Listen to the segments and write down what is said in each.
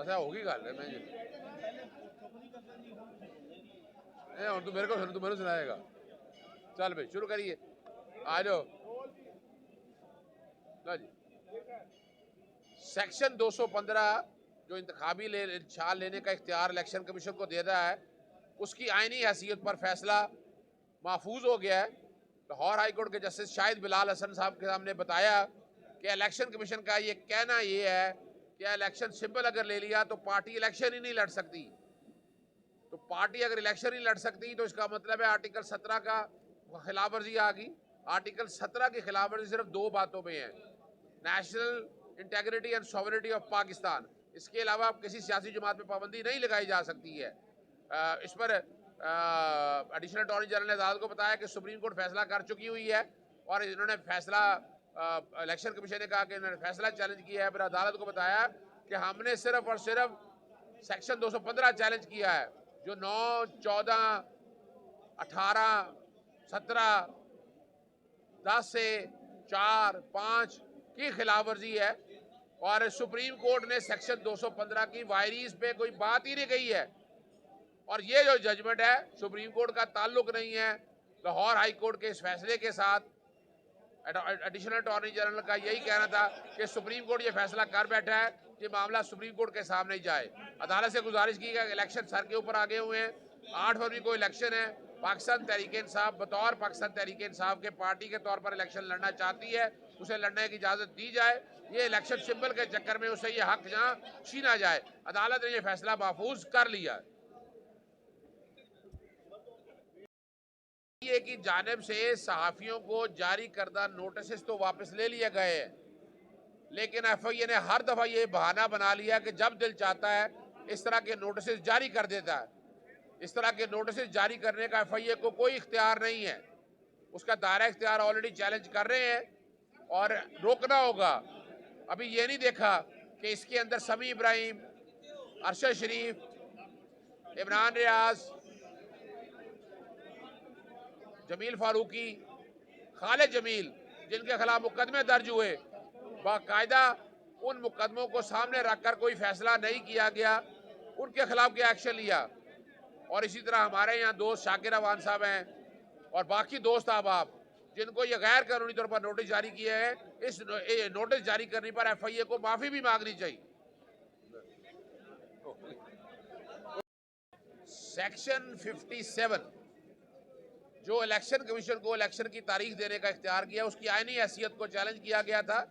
अच्छा होगी गल है मैं और तू मेरे को तू मेरे सुनाएगा। चल भाई शुरू करिए, आ जाओ। लो जी, सेक्शन 215 जो इंतखाबी छाल लेने का इख्तियार इलेक्शन कमीशन को देता है, उसकी आईनी हैसियत पर फैसला महफूज हो गया है। लाहौर हाई कोर्ट के जस्टिस शाहिद बिलाल हसन साहब के सामने बताया कि इलेक्शन कमीशन का ये कहना ये है कि इलेक्शन सिंबल अगर ले लिया तो पार्टी इलेक्शन ही नहीं लड़ सकती। तो पार्टी अगर इलेक्शन ही लड़ सकती तो इसका मतलब है आर्टिकल 17 का खिलाफ वर्जी आ गई। आर्टिकल 17 की खिलाफ वर्जी सिर्फ दो बातों में है, national integrity and sovereignty of Pakistan. इसके अलावा किसी सियासी जमात पर पाबंदी नहीं लगाई जा सकती है। इस पर एडिशनल अटॉर्नी जनरल ने अदालत को बताया कि सुप्रीम कोर्ट फैसला कर चुकी हुई है और इन्होंने फैसला इलेक्शन कमीशन ने कहा कि इन्होंने फैसला चैलेंज किया है। फिर अदालत को बताया कि हमने सिर्फ और सिर्फ सेक्शन 215 चैलेंज किया है जो 9, 14, 18, 17, 10 से 4, 5 की खिलाफ वर्जी है और सुप्रीम कोर्ट ने सेक्शन 215 की वायरीज पे कोई बात ही नहीं कही है। और ये जो जजमेंट है सुप्रीम कोर्ट का ताल्लुक नहीं है लाहौर हाई कोर्ट के इस फैसले के साथ। एडिशनल अटॉर्नी जनरल का यही कहना था कि सुप्रीम कोर्ट ये फैसला कर बैठा है कि मामला सुप्रीम कोर्ट के सामने जाए। अदालत से गुजारिश की गई, इलेक्शन सर के ऊपर आगे हुए हैं, 8 फरवरी को इलेक्शन है। पाकिस्तान तहरीक इंसाफ बतौर पाकिस्तान तहरीक इंसाफ के पार्टी के तौर पर इलेक्शन लड़ना चाहती है, उसे लड़ने की इजाज़त दी जाए। ये इलेक्शन सिंबल के चक्कर में उसे ये हक जहाँ छीना जाए, अदालत ने यह फैसला महफूज कर लिया। की जानिब से सहाफियों को जारी करदा नोटिस तो वापस ले लिए गए हैं, लेकिन FIA ने हर दफा ये बहाना बना लिया कि जब दिल चाहता है इस तरह के नोटिस जारी कर देता है। इस तरह के नोटिस जारी करने का FIA को कोई इख्तियार नहीं है, उसका दायरा इख्तियार ऑलरेडी चैलेंज कर रहे हैं और रोकना होगा। अभी ये नहीं देखा कि इसके अंदर समी इब्राहिम, अरशद शरीफ, इमरान रियाज, जमील फारूकी, खालिद जमील, जिनके खिलाफ मुकदमे दर्ज हुए, बाकायदा उन मुकदमों को सामने रखकर कोई फैसला नहीं किया गया, उनके खिलाफ क्या एक्शन लिया। और इसी तरह हमारे यहाँ दोस्त शाकिर अवान साहब हैं और बाकी दोस्त अहबाब जिनको ये गैर कानूनी तौर पर नोटिस जारी किए हैं, इस नोटिस जारी करने पर FIA को माफ़ी भी मांगनी चाहिए। सेक्शन 57 जो इलेक्शन कमीशन को इलेक्शन की तारीख देने का इख्तियार किया, उसकी आईनी हैसियत को चैलेंज किया गया था।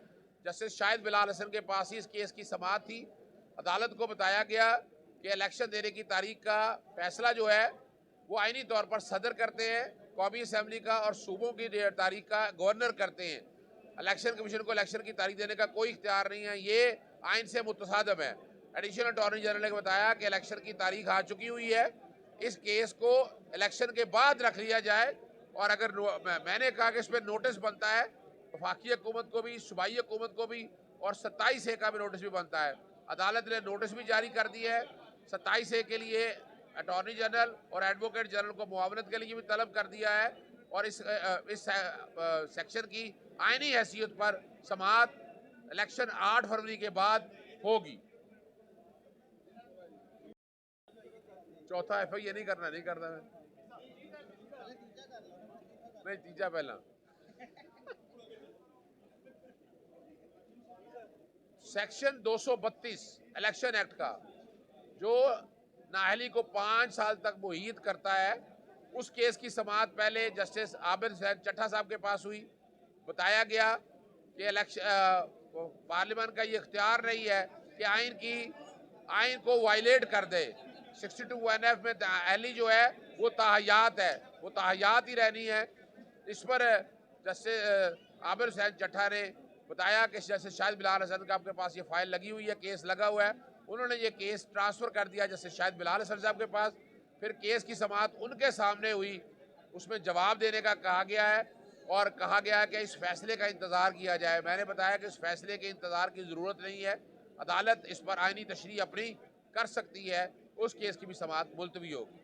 जस्टिस शाहिद बिलाल हसन के पास ही इस केस की समाअत थी। अदालत को बताया गया कि इलेक्शन देने की तारीख का फैसला जो है वो आईनी तौर पर सदर करते हैं कौमी असम्बली का और सूबों की तारीख का गवर्नर करते हैं। इलेक्शन कमीशन को इलेक्शन की तारीख देने का कोई इख्तियार नहीं है, ये आइन से मुतसादम है। एडिशनल अटॉर्नी जनरल ने बताया कि इलेक्शन की तारीख आ चुकी हुई है, इस केस को इलेक्शन के बाद रख लिया जाए। और अगर मैंने कहा कि इस पर नोटिस बनता है, वफाकी हुकूमत को भी, सूबाई हुकूमत को भी, और 27A का भी नोटिस भी बनता है। अदालत ने नोटिस भी जारी कर दी है। 27A के लिए अटॉर्नी जनरल और एडवोकेट जनरल को मुआवनत के लिए भी तलब कर दिया है और इस सेक्शन की आईनी हैसियत पर समाअत इलेक्शन 8 फरवरी के बाद होगी। चौथा FIA नहीं करना, नहीं करना नहीं, तीजा पहला। सेक्शन 232 इलेक्शन एक्ट का जो नाअहली को 5 साल तक मुहीत करता है, उस केस की समाअत पहले जस्टिस आबिद हुसैन चट्टा साहब के पास हुई। बताया गया कि पार्लियामेंट का ये इख्तियार नहीं है कि आइन को वायलेट कर दे। 62(1)F में नाअहली जो है वो ताहयात है, वो ताहयात ही रहनी है। इस पर जस्टिस आबिद हुसैन चट्टा ने बताया कि जस्टिस शाहिद बिलाल हसन का आपके पास ये फाइल लगी हुई है, केस लगा हुआ है। उन्होंने ये केस ट्रांसफ़र कर दिया जस्टिस शाहिद बिलाल हसन साहब के पास। फिर केस की समाअत उनके सामने हुई, उसमें जवाब देने का कहा गया है और कहा गया है कि इस फैसले का इंतज़ार किया जाए। मैंने बताया कि इस फैसले के इंतज़ार की ज़रूरत नहीं है, अदालत इस पर आइनी तशरीह अपनी कर सकती है, उस केस की भी समाअत मुलतवी होगी।